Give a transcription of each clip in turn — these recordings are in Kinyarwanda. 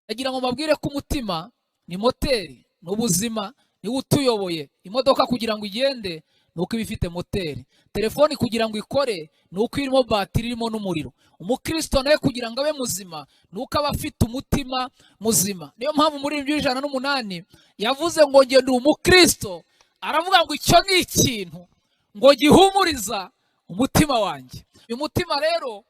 Agira ngo mbabwire ko umutima ni moteri, n'ubuzima ni utuyoboye. Imodoka kugira ngo igende nuko iba ifite moteri. Telefoni kugira ngo ikore nuko irimo batiri irimo n'umuriro. Umukristo nawe kugira ngo abe muzima nuko aba afite umutima muzima. Niyo mpamvu muri 108 yavuze ngo nge ndi umukristo, aravuga ngo icyo ni ikintu ngo gihumuriza umutima wanjye. Uyu mutima rero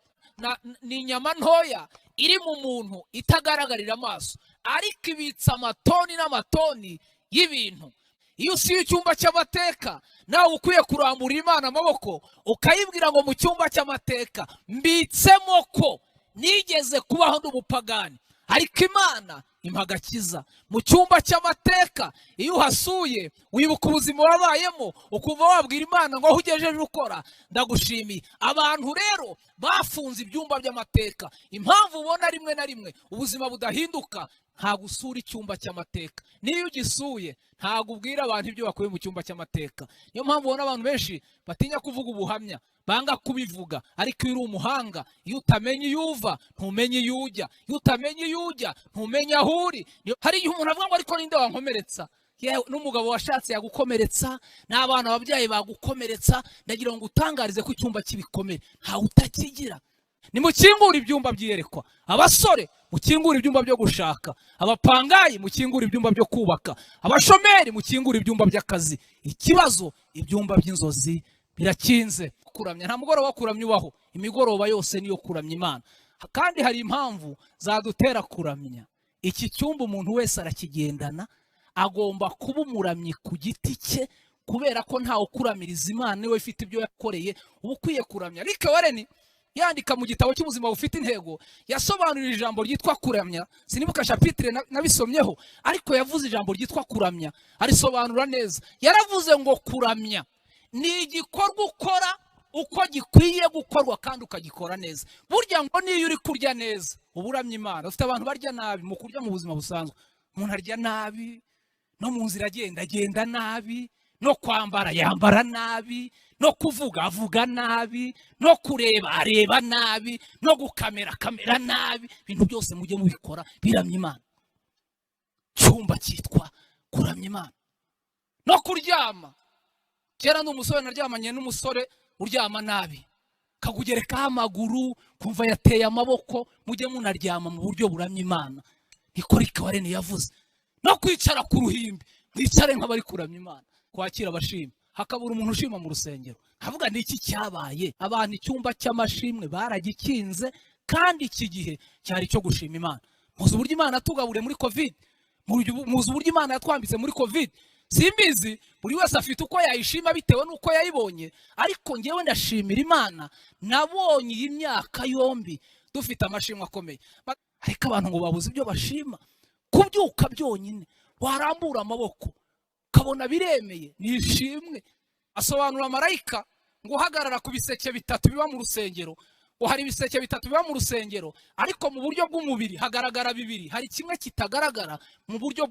ni inyama ntoya iri mu muntu itagaragarira amaso, ariko ibitsa amatoni n'amatoni y'ibintu. Iyo usiye icyumba cy'amateka nawe ukwiye kurambura Imana amaboko ukayibwira ngo mu cyumba cy'amateka mbitsemo ko nigeze kubaho n'umupagani, ariko Imana impa agakiza. Mu cyumba cy'amateka iyo uhasuye wibuka ubuzima wabayemo, ukumva wabwira Imana ngo aho ugejeje ukora ndagushimiye. Abantu rero bafunze ibyumba by'amateka, impamvu ubona rimwe na rimwe ubuzima budahinduka, ntabwo usura icyumba cy'amateka. Niyo ugisuye ntabwo ubwira abantu ibyo bakuye mu cyumba cy'amateka. Niyo mpamvu ubona abantu benshi batinya kuvuga ubuhamya, banga kubivuga. Ariko iyo uri umuhanga, iyo utamenye iyo uva ntumenye iyo ujya, iyo utamenye iyo ujya ntumenye aho uri. Hari igihe umuntu avuga ngo ariko ninde wankomeretsa? Yewe n'umugabo washatse yagukomeretsa, n'abana ababyaye bagukomeretsa. Ndagira ngo utangarize ko icyumba cy'ibikomere ntawe utakigira. Nimukingura ibyumba byiyerekwa. Abasore mukingura ibyumba byo gushaka, abapangayi mukingura ibyumba byo kubaka, abashomeri mukingura ibyumba by'akazi. Ikibazo ibyumba by'inzozi birakinze. Kuramya nta mugoroba wo kuramya ubaho, imigoroba yose niyo kuramya Imana. Kandi hari impamvu zadutera kuramya. Iki cyumba umuntu wese arakigendana, agomba kuba umuramyi ku giti cye, kubera ko ntawe ukuramiriza Imana niwe ifite ibyo yakoreye. Uba ukwiye kuramya. Ariko wareni yandika mu gitabo cy'ubuzima bufite intego, yasobanurira ijambo ryitwa kuramya. Sinibuka chapitre nabisomyeho, ariko yavuze ijambo ryitwa kuramya, arisobanura neza. Yaravuze ngo kuramya ni igikorwa ukora uko gikwiye gukorwa kandi ukagikora neza. Burya ngo niyo uri kurya neza uburamya Imana. Ufite abantu barya nabi mu kurya mu buzima busanzwe. Umuntu arya nabi, no mu nzira agenda nabi, no kwambara yambara nabi, no kuvuga avuga nabi, no kureba areba nabi, no gukamera kamera nabi. Ibintu byose mujye mubikora biramya Imana. Cyumba cyitwa kuramya Imana. No kuryama, kera n'umusore naryamanye n'umusore uryama nabi, kagugerekaho amaguru kumva yateye amaboko. Mujye munaryama mu buryo buramya Imana. Niko Wareni yavuze. No kwicara ku ruhimbi mwicare nk'abari kuramya Imana, kwakira abashima. Hakabura umuntu ushima mu rusengero. Havuga ni iki cyabaye? Abantu icyumba cy'amashimwe baragikinze, kandi iki gihe cyari cyo gushima Imana. Muzi uburyo Imana yatugaburiye muri Covid, muzi uburyo Imana yatwambitse muri Covid. Simbizi buri wese afite uko yayishima bitewe n'uko yayibonye, ariko ngewe ndashimira Imana. Nabonye iyi myaka yombi dufite amashimwe akomeye. Ariko abantu ngo babuze ibyo bashima. Kubyuka byonyine warambura amaboko kabona biremeye nishimwe. Asobanura marayika ngo uhagarara ku biseke bitatu biba mu rusengero. Hari ibiseke bitatu biba mu rusengero, ariko mu buryo bw'umubiri hagaragara bibiri. Hari kimwe kitagaragara mu buryo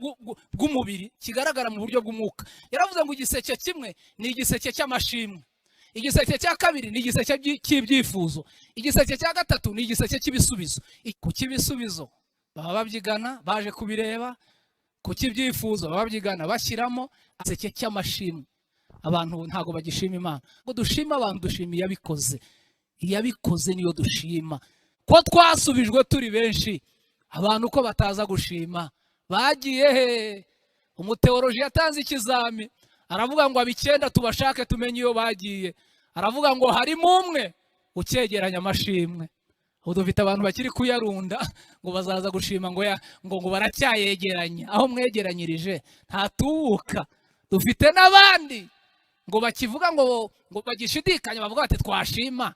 bw'umubiri, kigaragara mu buryo bw'umwuka. Yaravuze ngo igiseke kimwe ni igiseke cy'amashimwe, igiseke cya kabiri ni igiseke cy'ibyifuzo, igiseke cya gatatu ni igiseke cy'ibisubizo. Ku cy'ibisubizo baba babyigana baje kubireba, ku cy'ibyifuzo baba babyigana bashyiramo. Igiseke cy'amashimwe abantu ntago bagishima Imana. Ngo dushima abantu, dushimiye yabikoze. Iyabikoze niyo dushima. Ko twasubijwe turi benshi, abantu ko bataza gushima bagiye he? Umuteoloji yatanze ikizami, aravuga ngo ab'icyenda tubashake tumenye iyo bagiye. Aravuga ngo harimo umwe ucyegeranya amashimwe. Ubu dufite abantu bakiri kuyarunda ngo bazaza gushima ngo baracyayegeranya. Aho mwegeranyirije ntatubuka. Dufite n'abandi ngo bakivuga ngo bagishidikanya, bavuga bati twashima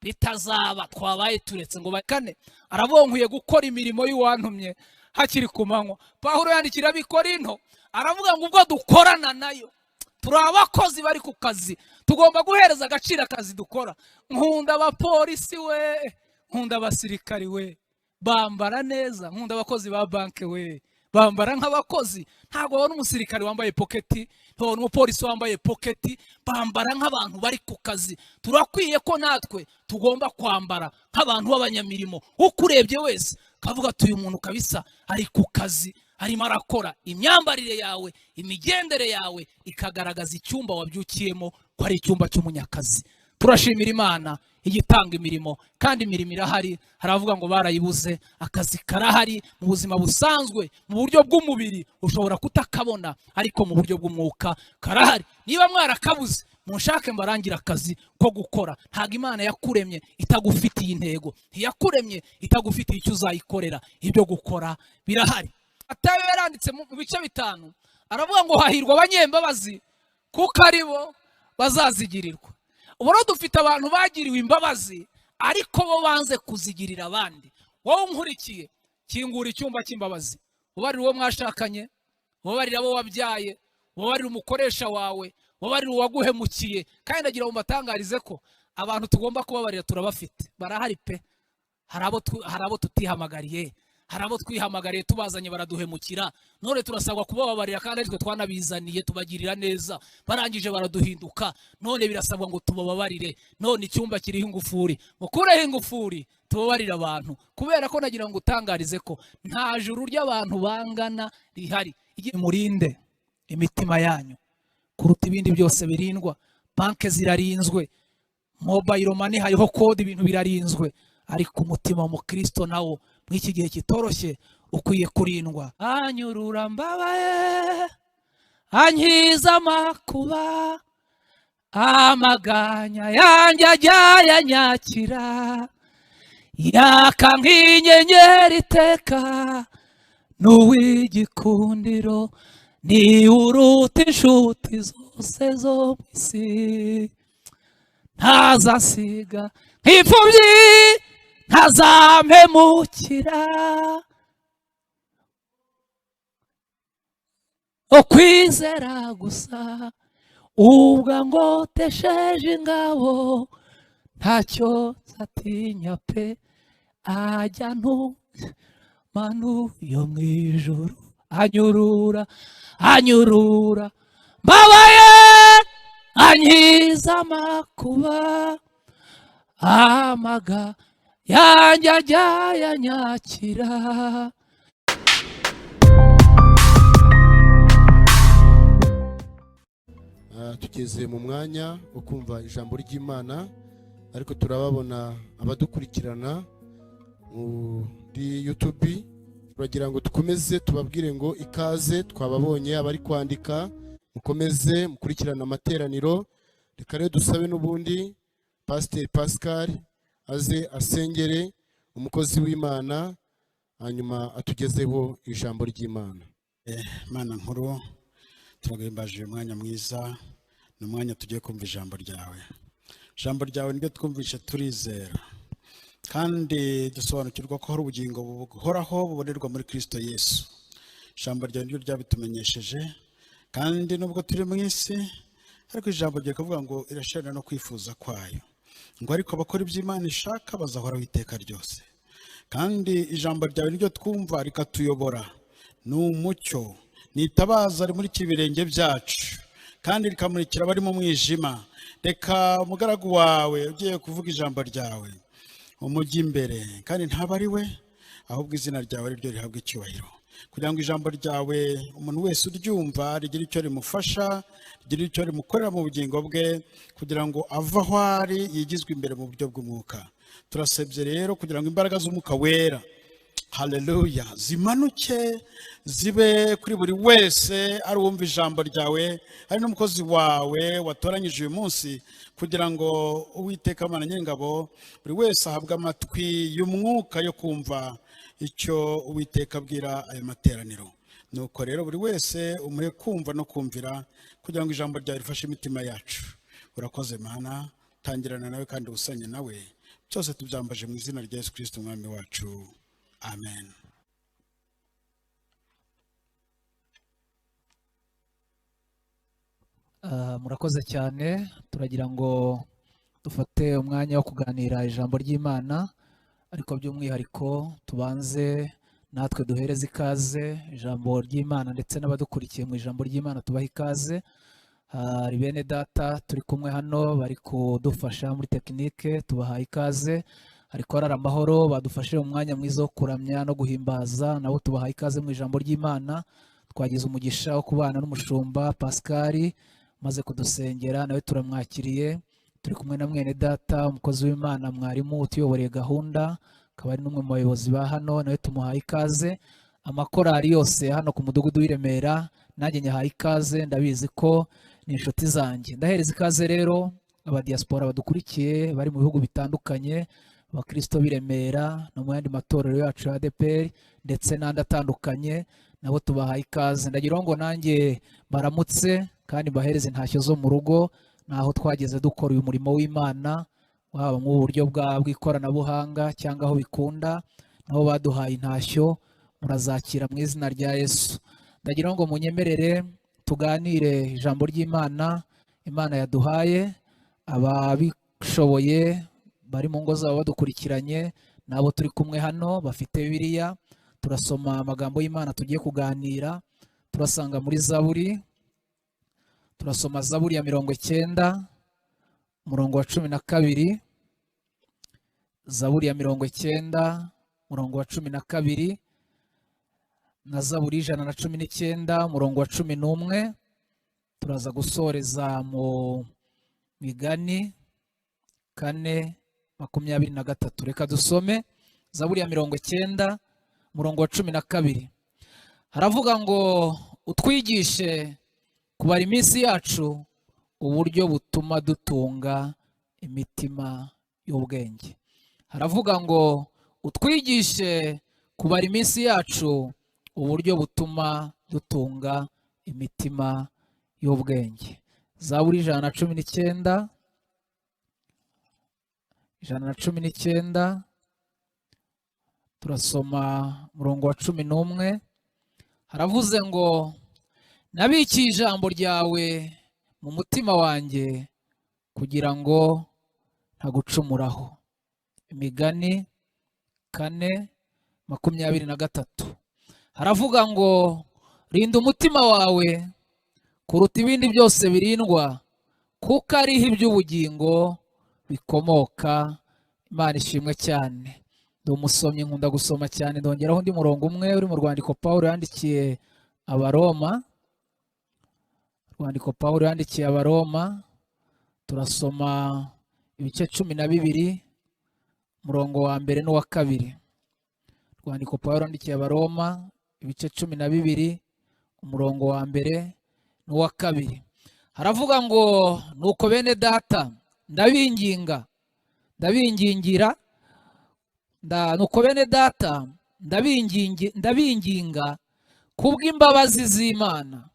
bitazaba twabaye turetse ngo bakane. Arabonkuye gukora imirimo y'uwantumye hakiri ku manywa. Pawulo yandikira ab'Ikorinto aravuga ngo ubwo dukorana nayo turi abakozi bari ku kazi, tugomba guhereza agaciro akazi dukora. Nkunda abapolisi we, nkunda abasirikari we, bambara neza. Nkunda abakozi ba banke we, bambara nk'abakozi. Ntabwo wabona umusirikari wambaye poketi, ntubona umupolisi wambaye poketi. Bambara nk'abantu bari ku kazi. Turakwiye ko natwe tugomba kwambara nk'abantu b'abanyamirimo. Uko urebye wese kavuga ati uyu muntu kabisa ari ku kazi, arimo arakora. Imyambarire yawe, imigendere yawe ikagaragaza icyumba wabyukiyemo ko ari icyumba cy'umunyakazi. Turashimira Imana igitanga imirimo, kandi imirimo irahari. Haravuga ngo barayibuze, akazi karahari. Mu buzima busanzwe, mu buryo bw'umubiri ushobora kutakabona, ariko mu buryo bw'umwuka karahari. Niba mwarakabuze, munshake mbarangira akazi ko gukora. Ntabwo Imana yakuremye itagufitiye intego, ntiyakuremye itagufitiye icyo uzayikorera. Ibyo gukora birahari. Atayo yaranditse mu bice 5, aravuga ngo hahirwa abanyembabazi kuko ari bo bazazigirirwa. Ubu dufite abantu bagiriwe imbabazi, ariko bo banze kuzigirira abandi. Wowe unkurikiye, kingura icyumba cy'imbabazi. Ubarira uwo mwashakanye, ubarira abo wabyaye, ubarira umukoresha wawe, ubarira uwaguhemukiye. Kandi ndagira ngo mbatangarize ko abantu tugomba kubabarira turabafite, barahari pe. Hari abo tutihamagariye, hari abo twihamagariye tubazanye baraduhemukira, none turasabwa kubabarira, kandi aritwe twanabizaniye tubagirira neza, barangije baraduhinduka. None birasabwa ngo tubabarire. None icyumba kiriho ingufuri, mukureho ingufuri tubabarira abantu, kubera ko nagira ngo utangarize ko nta juru ry'abantu bangana rihari. Murinde imitima yanyu kuruta ibindi byose birindwa. Banke zirarinzwe, mobile money hariho code, ibintu birarinzwe, ariko umutima wa Kristo nawo mw'iki gihe kitoroshye ukwiye kurindwa. Anyurura mbabaye, ankiza amakuba, amaganya yanjye ajya yanyakira, yaka nk'inyenyeri iteka, n'uw'igikundiro ni uruta inshuti zose zo mu isi. Ntazasiga nk'imfubyi, ntazampemukira, ukwizera gusa ubwo ngotesheje ingabo, ntacyo nzatinya pe. Ajya ntumanuye mu ijuru, anyurura mbabaye, ankiza amakuba, amaga yanjye ajya yanyakira. Tugeze mu mwanya wo kumva ijambo ry'Imana, ariko turababona abadukurikirana muri YouTube. Turagira ngo dukomeze tubabwire ngo ikaze, twababonye abari kwandika, mukomeze mukurikirana amateraniro. Reka rero dusabe n'ubundi Pastor Pascal aze asengere umukozi w'Imana, hanyuma atugezeho ijambo ry'Imana. Mana nkuru, turagimbaje umwanya mwiza, n'umwanya tugiye kumva ijambo ryawe. Ijambo ryawe nibyo twumvishe turizera, kandi dusobanukirwa ko hari ubugingo buhoraho bubonerwa muri Kristo Yesu. Ijambo ryawe niryo ryabitumenyesheje, kandi nubwo turi mu isi, ariko ijambo ryawe kavuga ngo irashirana no kwifuza kwayo, ngo ariko abakora iby'Imana ishaka bazahoraho iteka ryose. Kandi ijambo ryawe niryo twumva rikatuyobora, ni umucyo, ni itabaza rimurikira ibirenge byacu, kandi rikamurikira abari mu mwijima. Reka umugaragu wawe ugiye kuvuga ijambo ryawe umujyi imbere, kandi ntaba ari we, ahubwo izina ryawe ari ryo rihabwa icyubahiro, kugira ngo ijambo ryawe umuntu wese uryumva rigire icyo rimufasha, rigire icyo rimukorera mu bugingo bwe, kugira ngo ava aho ari yigizwe imbere mu buryo bw'umwuka. Turasebye rero kugira ngo imbaraga z'umwuka wera, haleluya, zimanuke zibe kuri buri wese ari uwumva ijambo ryawe, ari n'umukozi wawe watoranyije uyu munsi, kugira ngo Uwiteka Mana Nyir'ingabo buri wese ahabwe amatwi y'umwuka yo kumva icyo Uwiteka abwira aya materaniro. Nuko rero buri wese umuhe kumva no kumvira, kugira ngo ijambo ryawe rifashe imitima yacu. Urakoze Mana, tangirana nawe kandi usanye nawe, byose tubyambaje mu izina rya Yesu Kristo umwami wacu, amen. Murakoze cyane. Turagira ngo dufate umwanya wo kuganira ijambo ry'Imana, ariko by'umwihariko tubanze natwe duhereze ikaze ijambo ry'Imana, ndetse n'abadukurikiye mu ijambo ry'Imana tubaha ikaze. Hari bene data turi kumwe hano bari kudufasha muri tekinike, tubaha ikaze. ariko arara amahoro badufashe umwanya mwiza wo kuramya no guhimbaza, nabo tubahaye ikaze mu ijambo ry'Imana. Twagize umugisha wo kubana n'umushumba Pascal maze kudusengera, nawe turamwakiriye. Turi kumwe na mwene data umukozi w'Imana, mwarimu utuyoboreye gahunda, akaba ari n'umwe mu bayobozi ba hano, nawe tumuhaye ikaze. Amakorari yose hano ku mudugudu w'i Remera nanjye nyahaye ikaze, ndabizi ko ni inshuti zanjye. Ndahereza ikaze rero abadiaspora badukurikiye bari mu bihugu bitandukanye, abakristo b'i Remera no mu yandi matorero yacu ya ADPR ndetse n'andi atandukanye, nabo tubahaye ikaze. Ndagira ngo nanjye baramutse kandi bahereze intashyo zo mu rugo, naho twageze dukora uyu murimo w'Imana, waba mu buryo bw'ikoranabuhanga cyangwa aho bikunda, nabo baduhaye intashyo, murazakira mu izina rya Yesu. Ndagira ngo munyemerere tuganire ijambo ry'Imana Imana yaduhaye. Ababishoboye bari mu ngo zabo badukurikiranye, nabo turi kumwe hano bafite Bibiliya, turasoma amagambo y'Imana tugiye kuganira. Turasanga muri Zaburi, turasoma Zaburi ya 90 umurongo wa 12, Zaburi ya 90 umurongo wa 12, na Zaburi 119 umurongo wa 11. Turaza gusoreza mu Migani 4:23. Reka dusome Zaburi ya 90 umurongo wa 12. Haravuga ngo utwigishe kubara iminsi yacu, uburyo butuma dutunga imitima y'ubwenge. Haravuga ngo utwigishe kubara iminsi yacu, uburyo butuma dutunga imitima y'ubwenge. Zaburi 119 turasoma murongo wa 11. Haravuze ngo nabikiye ijambo ryawe mu mutima wanjye kugira ngo ntagucumuraho. Imigani 4:23. Haravuga ngo rinda umutima wawe kuruta ibindi byose birindwa, kuko ariho iby'ubugingo bikomoka. Imana ishimwe cyane. Ndi umusomyi, nkunda gusoma cyane. Ndongeraho undi murongo umwe uri mu rwandiko Pawulo yandikiye Abaroma. Rwandiko Pawulo yandikiye Abaroma, turasoma ibice 12 umurongo wa 1 n'uwa 2. Rwandiko Pawulo yandikiye Abaroma ibice 12 umurongo wa 1 n'uwa 2. Haravuga ngo nuko bene data ndabinginga kubw'imbabazi z'Imana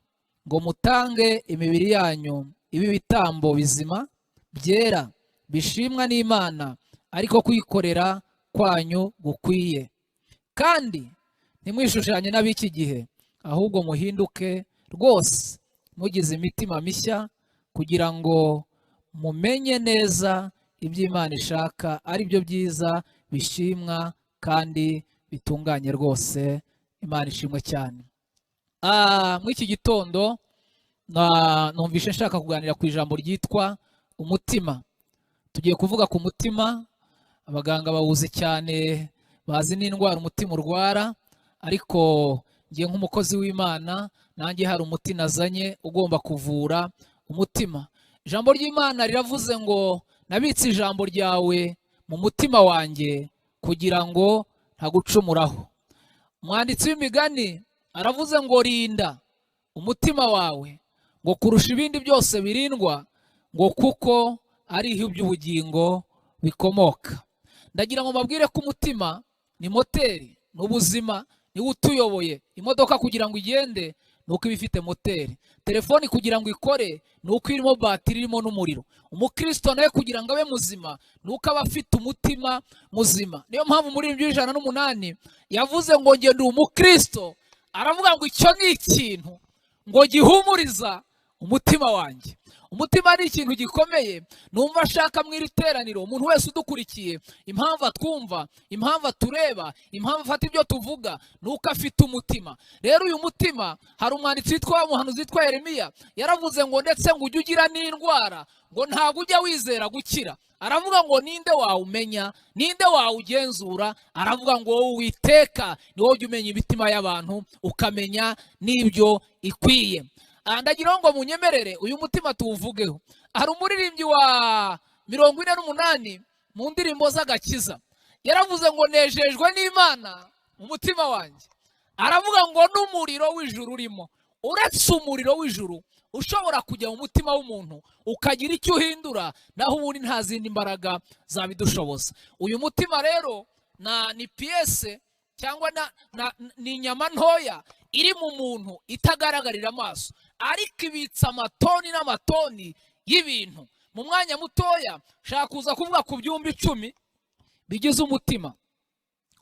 ngo mutange imibiri yanyu ibi bitambo bizima byera bishimwa n'Imana, ariko kwikorera kwanyu gukwiye. Kandi ntimwishushanye n'ab'iki gihe, ahubwo muhinduke rwose mugize imitima mishya, kugira ngo mumenye neza ibyo Imana ishaka, ari byo byiza bishimwa kandi bitunganye rwose. Imana ishimwe cyane. Muri iki gitondo numvishe nshaka kuganira ku ijambo ryitwa umutima. Tugiye kuvuga ku mutima. Abaganga bawuzi cyane, bazi n'indwara umutima urwara, ariko ngiye nk'umukozi w'Imana nanjye hari umuti nazanye ugomba kuvura umutima. Ijambo ry'Imana riravuze ngo nabitse ijambo ryawe mu mutima wanjye kugira ngo ntagucumuraho. Umwanditsi w'imigani aravuze ngo rinda umutima wawe ngo kurusha ibindi byose birindwa, ngo kuko ariho iby'ubugingo bikomoka. Ndagira ngo mbabwire ko umutima ni moteri, ni ubuzima, ni utuyoboye. Imodoka kugira ngo igende nuko iba ifite moteri. Telefoni kugira ngo ikore nuko irimo batiri, irimo n'umuriro. Umukristo nawe kugira ngo abe muzima nuko aba afite umutima muzima. Niyo mpamvu muri 108 yavuze ngo nge ndi umukristo, aravuga ngo icyo ni ikintu ngo gihumuriza umutima wanjye. umutima ni ikintu gikomeye numva ashaka mu iri teraniro umuntu wese udukurikiye impamvu atwumva, impamvu atureba, impamvu afata ibyo tuvuga nuko afite umutima. Rero uyu mutima, hari umwanditsi witwa umuhanuzi witwa Yeremiya yaravuze ngo ndetse ngo ujye ugira n'indwara ngo ntabwo ujya wizera gukira. Aravuga ngo ninde wawumenya, ninde wawugenzura? Aravuga ngo wowe Uwiteka ni wowe ujya umenya imitima y'abantu ukamenya n'ibyo ikwiye. Ndagira ngo munyemerere uyu mutima tuwuvugeho. Hari umuririmbyi wa 48 mu ndirimbo z'agakiza yaravuze ngo nejejwe n'Imana mu mutima wanjye. Aravuga ngo n'umuriro w'ijuru urimo. Uretse umuriro w'ijuru ushobora kujya mu mutima w'umuntu ukagira icyo uhindura, naho ubundi nta zindi mbaraga zabidushoboza. Uyu mutima rero ni piyese cyangwa ni inyama ntoya iri mu muntu itagaragarira amaso, ariko ibitsa amatoni n'amatoni y'ibintu. Mu mwanya mutoya shaka kuza kuvuga ku byumba 10 bigize umutima.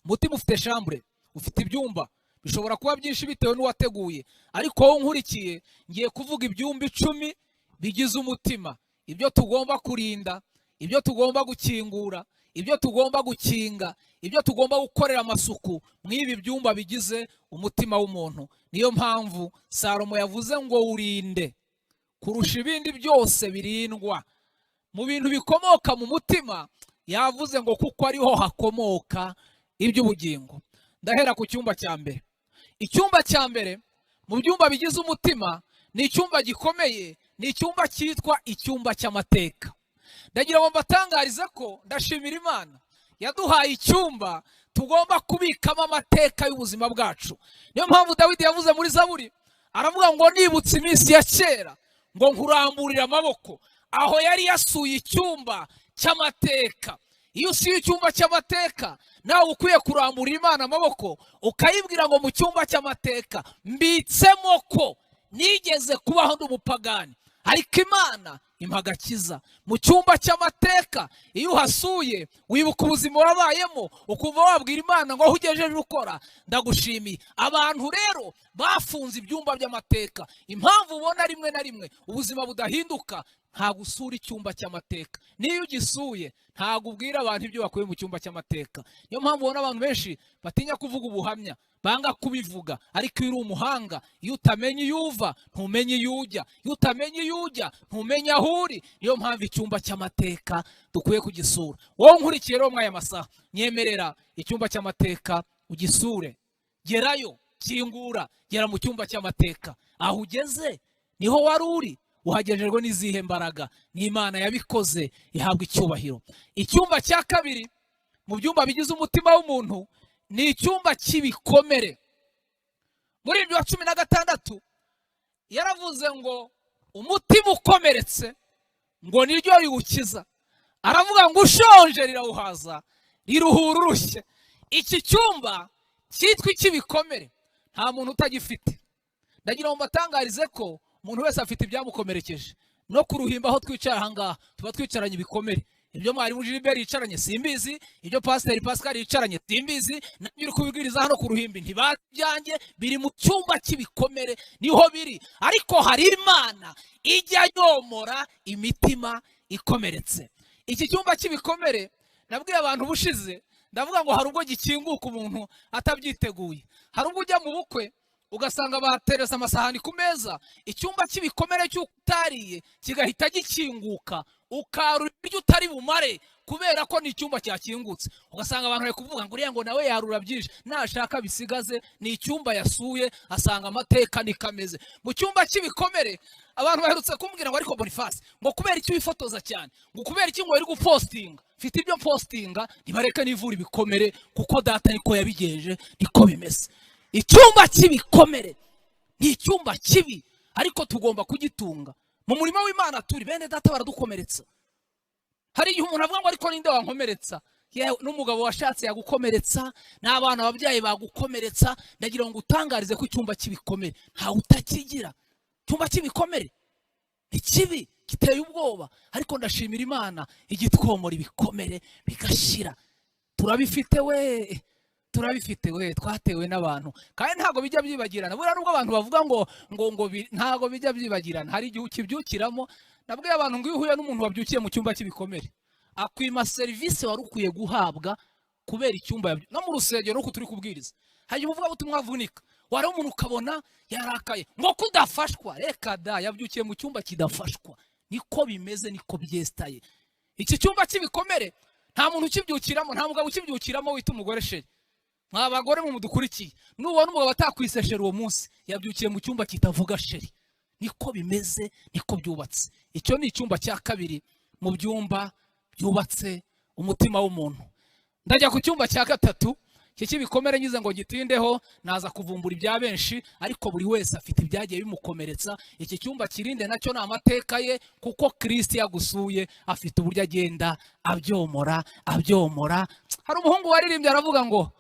Umutima ufite chambre, ufite ibyumba, bishobora kuba byinshi bitewe n'uwateguye, ariko wowe nkurikiye ngiye kuvuga ibyumba 10 bigize umutima, ibyo tugomba kurinda, ibyo tugomba gukingura, ibyo tugomba gukinga, ibyo tugomba gukorera amasuku mw'ibi byumba bigize umutima w'umuntu. Niyo mpamvu Salomo yavuze ngo urinde kurusha ibindi byose birindwa. Mu bintu bikomoka mu mutima yavuze ngo kuko ariho hakomoka iby'ubugingo. Ndahera ku cyumba cya mbere. Icyumba cya mbere mu byumba bigize umutima ni icyumba gikomeye, ni icyumba cyitwa icyumba cy'amateka. Ndagira ngo mbatangarize ko ndashimira Imana yaduhaye icyumba tugomba kubikamo amateka y'ubuzima bwacu. Niyo mpamvu Dawidi yavuze muri Zaburi, aravuga ngo nibutse iminsi ya kera ngo nkuramburire amaboko. Aho yari yasuye icyumba cy'amateka. Iyo usuye icyumba cy'amateka nawe ukwiye kuramburira Imana amaboko ukayibwira ngo mu cyumba cy'amateka mbitsemo ko nigeze kubaho ndi umupagani, ariko Imana impa agakiza. Mu cyumba cy'amateka iyo uhasuye wibuka ubuzima wabayemo, ukumva wabwira Imana ngo aho ugejeje ukora ndagushimiye. Abantu rero bafunze ibyumba by'amateka. Impamvu ubona rimwe na rimwe ubuzima budahinduka, nta gusura icyumba cy'amateka. Niyo ugisuye ntago ubwira abantu ibyo bakuye mu cyumba cy'amateka. Niyo mpamvu ubona abantu benshi batinya kuvuga ubuhamya, banga kubivuga. Ariko iyo uri umuhanga, iyo utamenye iyo uva ntumenye iyo ujya, iyo utamenye iyo ujya ntumenye aho uri. Niyo mpamvu icyumba cy'amateka dukwiye kugisura. Wowe nkurikiye rero mwaya masaha, nyemerera icyumba cy'amateka ugisure. Gerayo, kingura, gera mu cyumba cy'amateka. Aho ugeze niho wari uri, uhagejejwe n'izihe mbaraga? Ni Imana yabikoze, ihabwa icyubahiro. Icyumba cya kabiri mu byumba bigize umutima w'umuntu ni icyumba cy'ibikomere. Muri ibyo 16 yaravuze ngo umutima ukomeretse ngo niryo riwukiza. Aravuga ngo ushonje rirawuhaza, riruhura urushye. Iki cyumba cyitwa icy'ibikomere nta muntu utagifite. Ndagira ngo mbatangarize ko umuntu wese afite ibyamukomerekeje. No kuruhimba aho twicara ahangaha tuba twicaranye ibikomere. Ibyo mwarimu Gilbert yicaranye simbizi, ibyo Pastor Pascal yicaranye simbizi, nabyo uri kubibwiriza hano ku ruhimbi ntibajyange, biri mu cyumba cy'ibikomere niho biri. Ariko hari Imana ijya yomora imitima ikomeretse. Iki cyumba cy'ibikomere nabwiye abantu bushize, ndavuga ngo hari ubwo gikinguka umuntu atabyiteguye. Hari ubwo ujya mu bukwe ugasanga batereza amasahani ku meza, icyumba cy'ibikomere cy'utariye kigahita gikinguka, ukarura ibyo utari bumare kubera ko ni icyumba cyakingutse. Ugasanga abantu bari kuvuga ngo uriya ngo nawe yarura byinshi, nashaka bisigaze. Ni icyumba yasuye asanga amateka nikameze. Mu cyumba cy'ibikomere abantu baherutse kumbwira ngo ariko Boniface ngo kubera icyo wifotoza cyane, ngo kubera iki ngo uri gupostinga. Mfite ibyo postinga, ntibareka nivura ibikomere kuko data niko yabigeje, niko bimeze. Icyumba cy'ibikomere ni icyumba kibi, ariko tugomba kugitunga. Mu murimo w'Imana turi bene data baradukomeretsa. Hari igihe umuntu avuga ngo ariko ninde wankomeretsa? N'umugabo washatse yagukomeretsa, n'abana babyaye bagukomeretsa. Ndagira ngo utangarize ko icyumba cy'ibikomere nta utakigira. Icyumba cy'ibikomere ni kibi, kiteye ubwoba, ariko ndashimira Imana igitwomora ibikomere bigashira. Turabifite we, turabifite we, twatewe n'abantu kandi ntago bijya byibagirana. Buriya nubwo abantu bavuga ngo ntago bijya byibagirana, hari igihe ukibyukiramo nabwiye abantu ngo iyo uhuye n'umuntu wabyukiye mu cyumba cy'ibikomere akwima serivisi wari ukwiye guhabwa kubera icyumba no mu rusengero nuko turi kubwiriza hari uvuga butumwa vunika wari umuntu ukabona yarakaye ngo kudafashwa reka da yabyukiye mu cyumba kidafashwa niko bimeze niko byestaye iki cyumba cy'ibikomere nta muntu ukibyukiramo nta mugabo ukibyukiramo wita umugore sheri mwabagore mu mudukurikiye nubona umugabo atakwiseshera uwo munsi yabyukiye mu cyumba kitavuga sheri niko bimeze niko byubatse icyo ni icyumba cya kabiri mu byumba byubatse umutima w'umuntu ndajya ku cyumba cya gatatu cy'ibikomere ngize ngo gitindeho naza kuvumbura ibya benshi ariko buri wese afite ibyagiye bimukomeretsa iki cyumba kirinde nacyo ni amateka ye kuko kristo yagusuye afite uburyo agenda abyomora hari umuhungu waririmbye aravuga ngo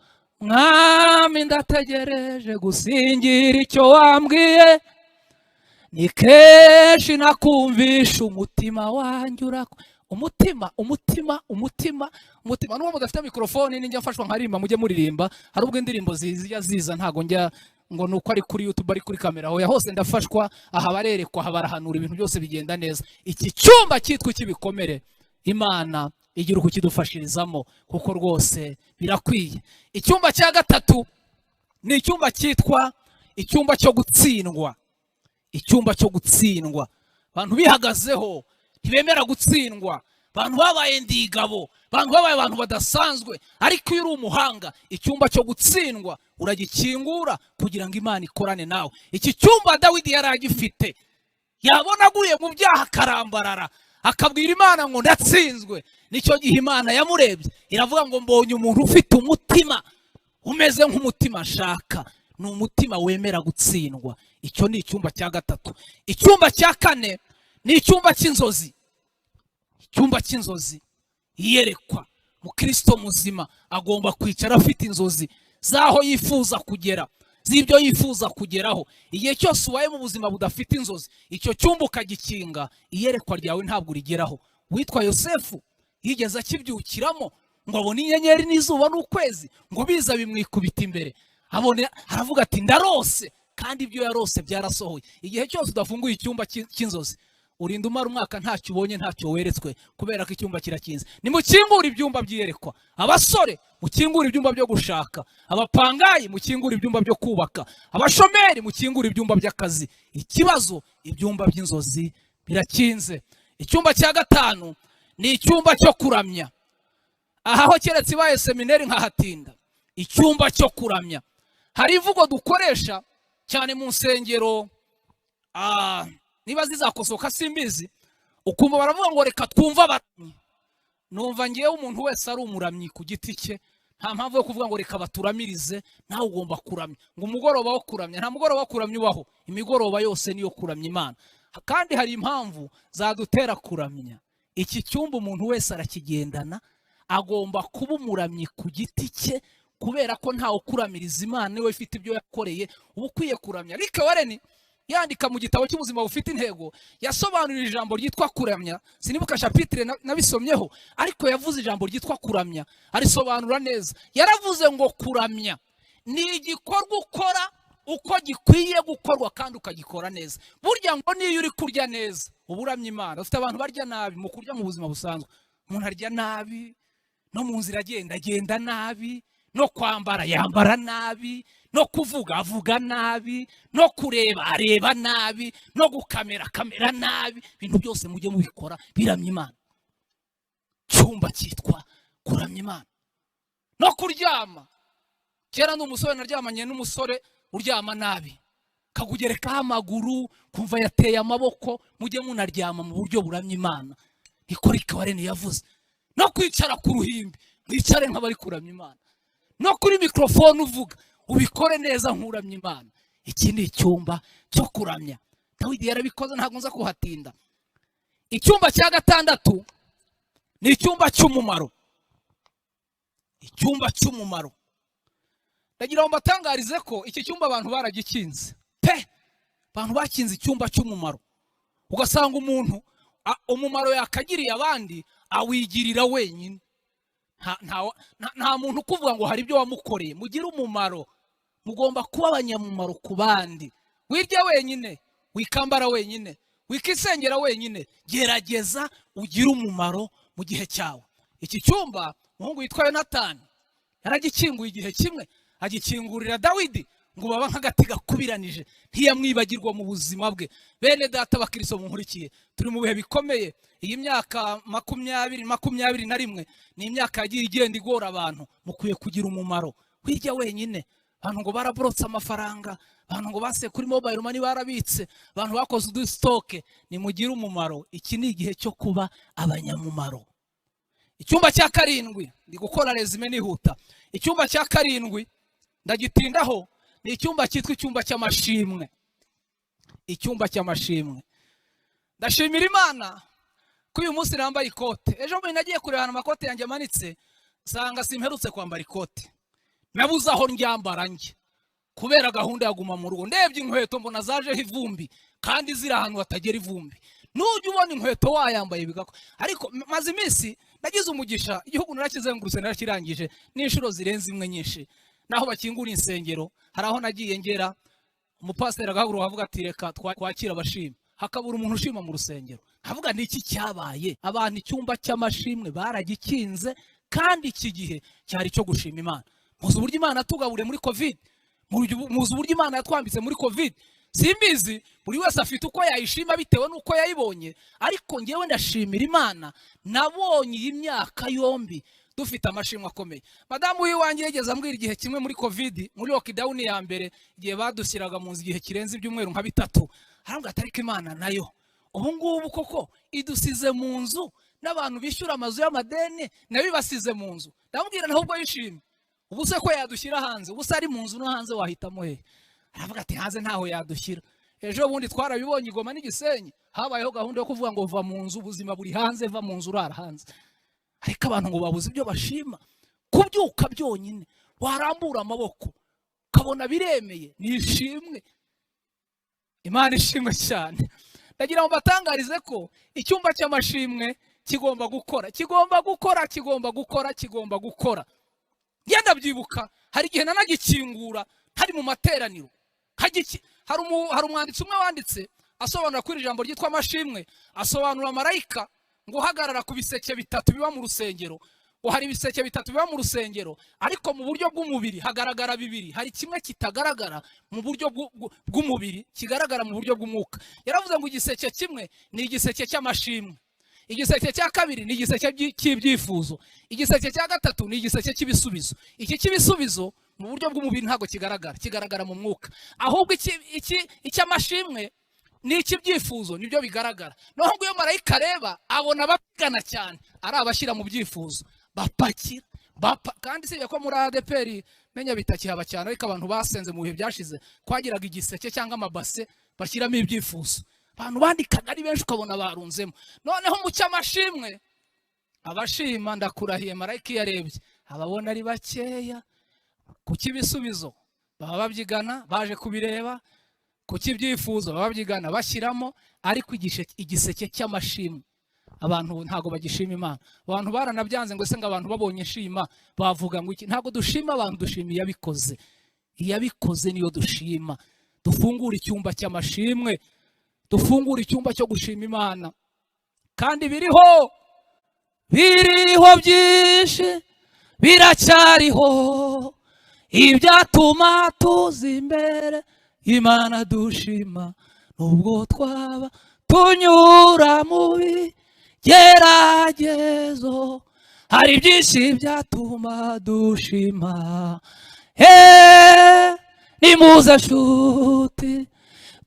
mwami ndategereje gusingira icyo wambwiye ni kenshi nakumvisha umutima wanjye umutima n'uwo mudafite mikrofone ninjya mfashwa nkarimba mujye muririmba hari ubwo indirimbo zijya ziza ntago njya ngo nuko ari kuri YouTube ari kuri kamera aho hose ndafashwa aha barerekwa aha barahanura ibintu byose bigenda neza iki cyumba cyitwa cy'ibikomere Imana igira ukidufashirizamo kuko rwose birakwiye icyumba cya gatatu ni icyumba cyitwa icyumba cyo gutsindwa abantu bihagazeho ntibemera gutsindwa abantu babaye ndigabo abantu babaye abantu badasanzwe ariko iyo uri umuhanga icyumba cyo gutsindwa uragikingura kugira ngo Imana ikorane nawe iki cyumba Dawidi yari agifite yabona aguye mu byaha akarambarara akabwira Imana ngo ndatsinzwe nicyo gihe Imana yamurebye iravuga ngo mbonye umuntu ufite umutima umeze nk'umutima nshaka ni umutima wemera gutsindwa icyo ni icyumba cya gatatu icyumba cya kane ni icyumba cy'inzozi iyerekwa mu Kristo muzima agomba kwicara afite inzozi zaho yifuza kugera z'ibyo yifuza kugeraho igihe cyose ubaye mu buzima budafite inzozi icyo cyumba ukagikinga iyerekwa ryawe ntabwo urigeraho witwa Yosefu yigeze akibyukiramo ngo abone inyenyeri n'izuba n'ukwezi ngo biza bimwikubita imbere aravuga ati ndarose kandi ibyo yarose byarasohoye igihe cyose udafunguye icyumba cy'inzozi urinda umara umwaka ntacyo ubonye ntacyo weretswe kubera ko icyumba kirakinze nimukingura ibyumba byiyerekwa abasore mukingura ibyumba byo gushaka abapangayi mukingura ibyumba byo kubaka abashomeri mukingura ibyumba by'akazi ikibazo ibyumba by'inzozi birakinze icyumba cya gatanu ni icyumba cyo kuramya aho keretse ibaye seminari nkahatinda icyumba cyo kuramya hari imvugo dukoresha cyane mu nsengero niba zizakosoka simbizi ukumva baravuga ngo reka twumva abaramyi numva ngiyeho umuntu wese ari umuramyi ku giti cye nta mpamvu yo kuvuga ngo reka baturamirize nawe ugomba kuramya ngo umugoroba wo kuramya nta mugoroba wo kuramya ubaho imigoroba yose niyo kuramya Imana kandi hari impamvu zadutera kuramya iki cyumba umuntu wese arakigendana agomba kuba umuramyi ku giti cye kubera ko ntawe ukuramiriza Imana niwe ifite ibyo yakoreye uba ukwiye kuramya ariko wareni yandika mu gitabo cy'ubuzima bufite intego yasobanurira ijambo ryitwa kuramya sinibuka chapitre nabisomyeho ariko yavuze ijambo ryitwa kuramya arisobanura neza yaravuze ngo kuramya ni igikorwa ukora uko gikwiye gukorwa kandi ukagikora neza burya ngo niyo uri kurya neza uburamya Imana ufite abantu barya nabi mu kurya mu buzima busanzwe umuntu arya nabi no mu nzira agenda nabi no kwambara yambara nabi no kuvuga avuga nabi no kureba areba nabi no gukamera nabi ibintu byose mujye mubikora biramya Imana cyumba cyitwa kuramya Imana no kuryama kera n'umusore naryamanye n'umusore uryama nabi kagugerekaho amaguru kumva yateye amaboko mujye munaryama mu buryo buramya Imana ikorika warene yavuze no kwicara ku ruhimbi mwicare nk'abari kuramya Imana no kuri mikrofone uvuga ubikore neza nkuramya Imana iki ni icyumba cyo kuramya Dawidi yarabikoze ntabwo nza kuhatinda icyumba cya gatandatu ni icyumba cy'umumaro ndagira ngo mbatangarize ko iki cyumba abantu baragikinze abantu bakinze icyumba cy'umumaro ugasanga umuntu umumaro yakagiriye abandi awigirira wenyine nta muntu ukuvuga ngo hari ibyo wamukoreye mugire umumaro mugomba kuba abanyamumaro ku bandi wirya wenyine wikambara wenyine wikisengera wenyine, gerageza ugire umumaro mu gihe cyawe. Iki cyumba umuhungu witwa Yonatani yaragikinguye igihe kimwe, agikingurira Dawidi ngo baba nk'agati gakubiranije, ntiyamwibagirwa mu buzima bwe. Bene data bakristo munkurikiye, turi mu bihe bikomeye. Iyi myaka 2021 ni imyaka yagiye igenda igora abantu. Mukwiye kugira umumaro. Wirya wenyine, abantu ngo baraborotse amafaranga, abantu ngo base kuri mobile money barabitse, abantu bakoze udustoke. Nimugire umumaro. Iki ni igihe cyo kuba abanyamumaro. Icyumba cya 7 ndi gukora resume nihuta. Icyumba cya 7 ndagitindaho, ni icyumba cyitwa icyumba cy'amashimwe. Icyumba cy'amashimwe. Ndashimira Imana ko uyu munsi nambaye ikote. Ejo muri nagiye kureba amakote yanjye amanitse, sanga simperutse kwambara ikote. Nabuze aho ndyambara njye kubera gahunda yaguma mu rugo. Ndebye inkweto mbona zajeho ivumbi, kandi ziri ahantu hatagera ivumbi. Nujya ubona inkweto wayambaye bigako. Ariko maze iminsi nagize umugisha, igihugu narakizengurutse narakirangije n'inshuro zirenze imwe nyinshi. Naho bakingura insengero, hari aho nagiye ngera, umupasiteri agahaguruka avuga ati reka twakira abashima. Hakabura umuntu ushima mu rusengero. Havuga niki cyabaye? Abantu icyumba cy'amashimwe baragikinze, kandi iki gihe cyari cyo gushima Imana. Muzi uburyo Imana tugabure muri covid, muzi uburyo Imana yatwambitse muri covid. Simbizi buri wese afite uko yayishima bitewe nuko yayibonye, ariko ngewe ndashimira Imana. Nabonye iyi myaka yombi dufite amashimwe akomeye. Madamu wiwanjye yegeze ambwira igihe kimwe muri covid, muri lockdown ya mbere, igihe badushyiraga mu nzu igihe kirenze ibyumweru nka 3, arambwira atariko Imana nayo ubu ngubu koko idusize mu nzu, n'abantu bishyura amazu y'amadeni nayo basize mu nzu. Ndamubwira nahubwo yishimye, ubu se ko yadushyira hanze, ubu se ari mu nzu no hanze wahitamo he? Aravuga ati hanze ntaho yadushyira. Ejo bundi twarabibonye Igoma n'Igisenyi, habayeho gahunda yo kuvuga ngo va mu nzu, ubuzima buri hanze, va mu nzu urara hanze. Ariko abantu ngo babuze ibyo bashima. Kubyuka byonyine, warambura amaboko kabona biremeye, nishimwe. Imana ishimwe cyane. Ndagira ngo batangarize ko icyumba cy'amashimwe kigomba gukora, kigomba gukora, kigomba gukora, kigomba gukora. Yenda byibuka hari igihe nanagikingura hari mu materaniro. Hari umwanditsi umwe wanditse asobanura kuri ijambo ryitwa amashimwe, asobanura marayika ngo uhagarara ku biseke 3 biba mu rusengero. Hari ibiseke 3 biba mu rusengero, ariko mu buryo bw'umubiri hagaragara 2. Hari kimwe kitagaragara mu buryo bw'umubiri, kigaragara mu buryo bw'umwuka. Yaravuze ngo igiseke kimwe ni igiseke cy'amashimwe, igiseke cya 2 ni igiseke cy'ibyifuzo, igiseke cya 3 ni igiseke cy'ibisubizo. Iki cy'ibisubizo mu buryo bw'umubiri ntago kigaragara mu mwuka, ahubwo icy'amashimwe ni ikibyifuzo nibyo bigaragara. Noho ngo iyo marayika reba abona bapigana cyane, ari abashyira mu byifuzo bapakira kandi se ko muri ADPR menya bitakihaba cyane, ariko abantu basenze mu bihe byashize kwagiraga igiseke cyangwa amabase bashyiramo ibyifuzo, abantu bandikaga ari benshi ukabona barunzemo. Noneho mu cy'amashimwe abashima, ndakurahiye marayika yarebye ababona ari bakeya. Ku kibisubizo baba babyigana baje kubireba, ku kibyifuzo baba babyigana bashyiramo, ariko igiseke cy'amashimwe abantu ntago bagishima Imana. Abantu baranabyanze ngo se ngo abantu babonye shima bavuga ngo iki. Ntago dushima abantu, dushima iyabikoze. Iyabikoze niyo dushima. Dufungura icyumba cy'amashimwe, dufungura icyumba cyo gushima Imana. Kandi biriho byinshi, biracyariho ibyatuma tuza imbere Imana dushima. Nubwo twaba tunyura mu geragezo, hari byinshi byatuma dushima. Nimuze nshuti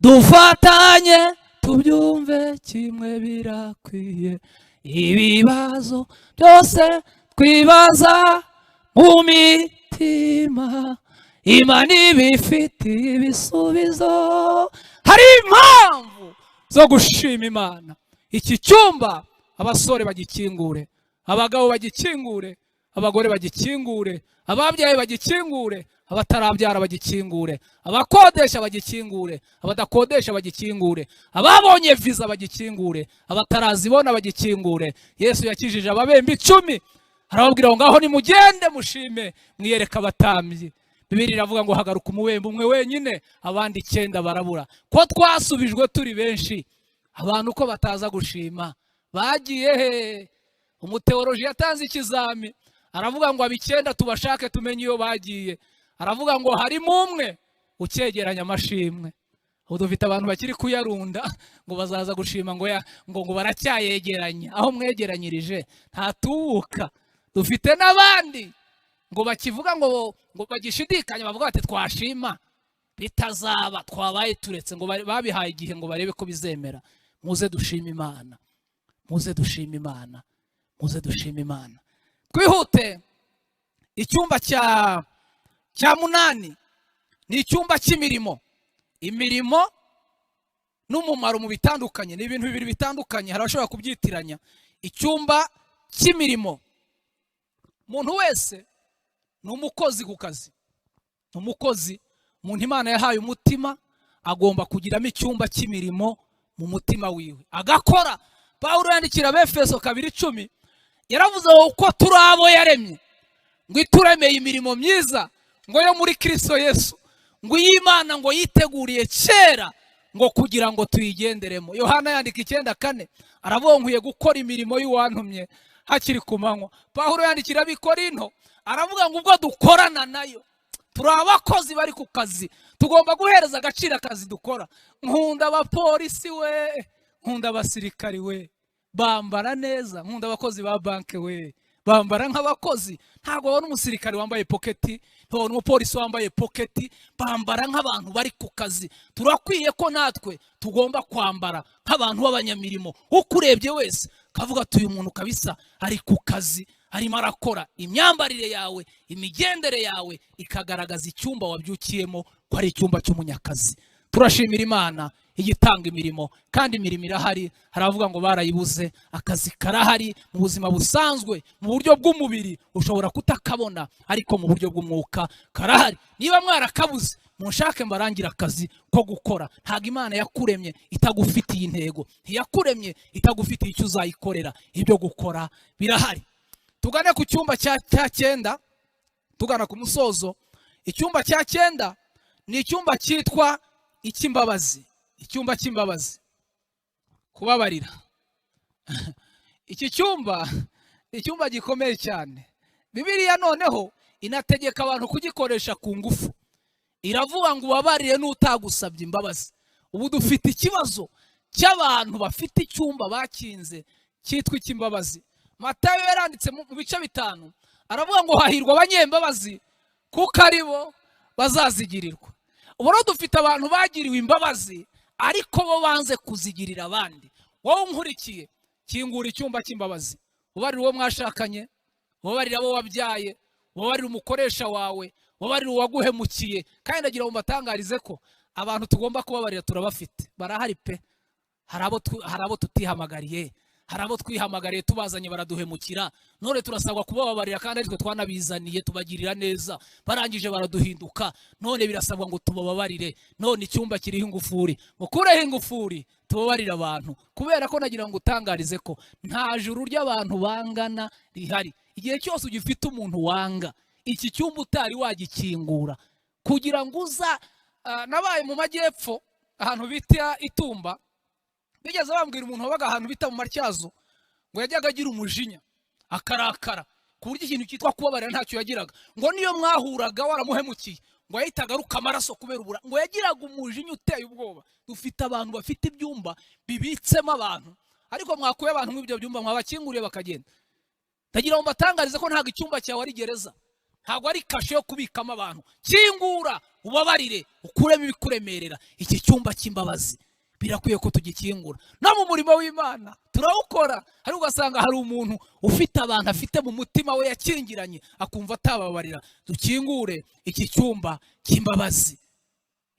dufatanye tubyumve kimwe, birakwiye ibibazo byose twibaza mu mitima, Imana ibifitiye ibisubizo. Hari impamvu zo gushima Imana. Iki cyumba abasore bagikingure, abagabo bagikingure, abagore bagikingure, ababyaye bagikingure, abatarabyara bagikingure, abakodesha bagikingure, abadakodesha bagikingure, ababonye visa bagikingure, abatarazibona bagikingure. Yesu yakijije ababembe 10, arababwira ngo ngaho nimugende mushime mwiyereka abatambyi. Bibiri iravuga ngo hagaruka umubembe umwe wenyine, abandi 9 barabura. Ko twasubijwe turi benshi, abantu ko bataza gushima bagiye he? Umuteoloji yatanze ikizami aravuga ngo ab'icyenda tubashake tumenye iyo bagiye. Aravuga ngo harimo umwe ucyegeranya amashimwe. Ubu dufite abantu bakiri kuyarunda ngo bazaza gushima ngo baracyayegeranya. Aho mwegeranyirije ntatubuka. Dufite n'abandi ngo bakivuga ngo bagishidikanya bavuga bati twashima bitazaba twabaye turetse, ngo babihaye igihe ngo barebe ko bizemera. Muze dushima Imana, muze dushima Imana, muze dushima Imana. Twihute. Icyumba cya munani ni icyumba cy'imirimo. Imirimo n'umumaro mu bitandukanye ni ibintu bibiri bitandukanye, hari abashobora kubyitiranya. Icyumba cy'imirimo, umuntu wese ni umukozi ku kazi, ni umukozi. Umuntu Imana yahaye umutima agomba kugiramo icyumba cy'imirimo mu mutima wiwe agakora. Pawulo yandikira Abefeso 2:10 yaravuze uko turi abo yaremye ngo ituremeye imirimo myiza ngo yo muri Kristo Yesu, ngo y'Imana ngo yiteguriye kera ngo kugira ngo tuyigenderemo. Yohana yandika 9:4 aravuga nkwiye gukora imirimo y'uwantumye hakiri ku manywa. Pawulo yandikira Abikorinto aravuga ngo ubwo dukorana nayo turi abakozi bari ku kazi, tugomba guhereza agaciro akazi dukora. Nkunda abapolisi we, nkunda abasirikari we, bambara neza. Nkunda abakozi ba banke we, bambara nk'abakozi. Ntabwo babona umusirikari wambaye poketi, ntibabona umupolisi wambaye poketi, bambara nk'abantu bari ku kazi. Turakwiye ko natwe tugomba kwambara nk'abantu b'abanyamirimo. Uko urebye wese kavuga tuyu muntu kabisa ari ku kazi, arimo arakora. Imyambarire yawe, imigendere yawe ikagaragaza icyumba wabyukiyemo ko ari icyumba cy'umunyakazi. Turashimira Imana igitanga imirimo, kandi imirimo irahari. Haravuga ngo barayibuze. Akazi karahari mu buzima busanzwe. Mu buryo bw'umubiri ushobora kutakabona, ariko mu buryo bw'umwuka karahari. Niba mwarakabuze munshake mbarangira akazi ko gukora. Ntabwo Imana yakuremye itagufitiye intego, ntiyakuremye itagufitiye icyo uzayikorera. Ibyo gukora birahari. Tugane ku cyumba cya 9 tugana ku musozo. Icyumba cya 9 ni icyumba cyitwa icy'imbabazi. Icyumba cy'imbabazi, kubabarira. Iki cyumba icyumba gikomeye cyane. Bibiliya noneho inategeka abantu kugikoresha ku ngufu. Iravuga ngo ubabarire n'utagusabye imbabazi. Ubu dufite ikibazo cy'abantu bafite icyumba bakinze cyitwa icy'imbabazi. Matayo yaranditse mu bice 5 aravuga ngo hahirwa abanyembabazi kuko aribo bazazigirirwa. Ubu dufite abantu bagiriwe imbabazi ariko bo banze kuzigirira abandi. Wowe unkurikiye, kingura icyumba cy'imbabazi. Ubarira uwo mwashakanye, ubarira abo wabyaye, ubarira umukoresha wawe, ubarira uwaguhemukiye. Kandi ndagira ngo mbatangarize ko abantu tugomba kubabarira turabafite. Barahari pe. Hari abo tutihamagariye, hari abo twihamagariye tubazanye baraduhemukira. None turasabwa kubabarira kandi aritwe twanabizaniye tubagirira neza. Barangije baraduhinduka. None birasabwa ngo tubabarire. None icyumba kiriho ingufuri. Mukureho ingufuri tubabarira abantu. Kubera ko nagira ngo utangarize ko nta juru ry'abantu bangana rihari. Igihe cyose ugifite umuntu wanga, iki cyumba utari wagikingura kugira ngo nabaye mu majyepfo ahantu bita Itumba. Bigeze bambwira umuntu wabaga ahantu bita mu Matyazo ngo yajyaga agira umujinya akarakara ku buryo ikintu cyitwa kubabarira ntacyo yagiraga. Ngo niyo mwahuraga waramuhemukiye ngo yahitaga aruka amaraso kubera ubura. Ngo yagiraga umujinya uteye ubwoba. Dufite abantu bafite ibyumba bibitsemo abantu, ariko mwakuye abantu mw'ibyo byumba mwabakinguriye bakagenda. Ndagira ngo mbatangarize ko ntabwo icyumba cyawe ari gereza, ntabwo ari kashe yo kubikamo abantu. Kingura ubabarire, ukuremo ibikuremerera. Iki cyumba cy'imbabazi birakwiye ko tugikingura. No mu murimo w'Imana turawukora, hari ugasanga hari umuntu ufite abantu afite mu mutima we yakingiranye akumva atababarira. Dukingure iki cyumba cy'imbabazi,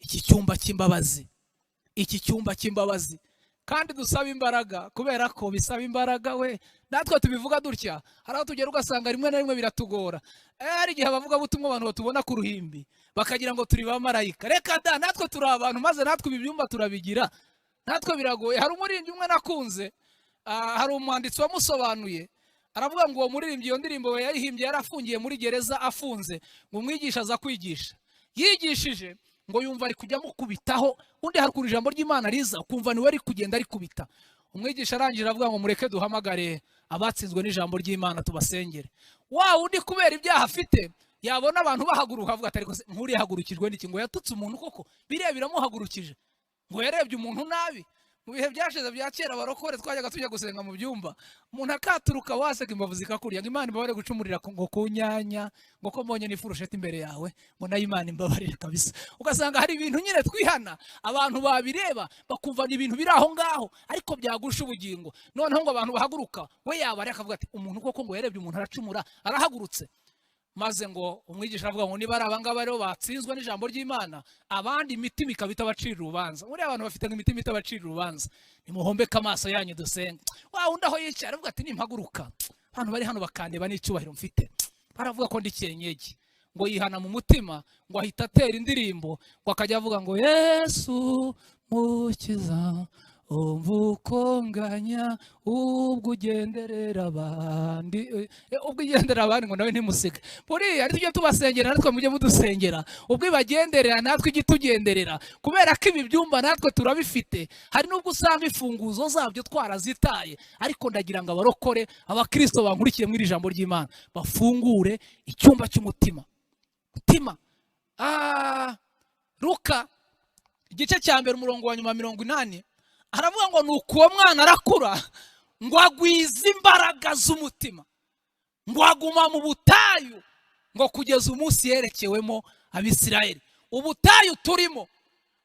iki cyumba cy'imbabazi, iki cyumba cy'imbabazi. Kandi dusaba imbaraga, kubera ko bisaba imbaraga we. Natwe tubivuga dutya, hari aho tugera ugasanga rimwe na rimwe biratugora. Hari igihe abavuga butumwa abantu batubona ku ruhimbi bakagira ngo turi ba marayika. Reka da, natwe turi abantu, maze natwe ibi byumba turabigira. Natwe biragoye. Hari umuririmbyi umwe nakunze, hari umwanditsi wamusobanuye, aravuga ngo uwo muririmbyi iyo ndirimbo we yayihimbye yarafungiye muri gereza afunze, ngo umwigisha aza kwigisha. Yigishije ngo yumva ari kujya mukubitaho, undi harukura ijambo ry'Imana riza ukumva niwe ari kugenda ari kubita. Umwigisha arangije avuga ngo mureke duhamagare abatsinzwe n'ijambo ry'Imana tubasengere. Wa undi kubera ibyaha afite yabona abantu bahaguruka avuga atari ko nkuri yahagurukijwe n'iki, ngo yatutse umuntu koko biriya biramuhagurukije, ngo yarebye umuntu nabi. Mu bihe byashize bya kera barokore twajyaga tujya gusenga mu byumba, umuntu akaturuka waseka imbavu zikakurya, ngo Imana imbabare gucumurira ngo kunyanya, ngo ko mbonye n'ifurusheti imbere yawe, ngo nayo Imana imbabarire kabisa. Ugasanga hari ibintu nyine twihana abantu babireba bakumva ni ibintu biri aho ngaho ariko byagusha ubugingo. Noneho ngo abantu bahaguruka we yaba ari akavuga ati umuntu koko ngo yarebye umuntu aracumura arahagurutse. Maze ngo umwigisha aravuga ngo niba ari abangaba rero batsinzwe n'ijambo ry'Imana, abandi imitima ikabita bacira urubanza. Muri abantu bafite imitima itabacira urubanza, nimuhombeke amaso yanyu dusenge. Wa undi aho yicaye aravuga ati nimpaguruka abantu bari hano bakandeba n'icyubahiro mfite, baravuga ko ndi cyenyegi. Ngo yihana mu mutima, ngo ahita atera indirimbo, ngo akajya avuga ngo Yesu mukiza umvukonganya ubwo ugenderera abandi, ubwo ugenderera abandi ngo nawe ntimusige. Buriya ari tujye tubasengera natwe mujye mudusengera, ubwo ibagenderera natwe ijye tugenderera, kubera ko ibi byumba natwe turabifite. Hari n'ubwo usanga imfunguzo zabyo twarazitaye, ariko ndagira ngo abarokore abakristo bankurikiye muri ijambo ry'Imana bafungure icyumba cy'umutima. Mutima Luka igice cya mbere umurongo wa nyuma 80 aravuga ngo nuko uwo mwana arakura ngo agwize imbaraga z'umutima, ngo aguma mu butayu ngo kugeza umunsi yerekewemo Abisirayeli. Ubutayu turimo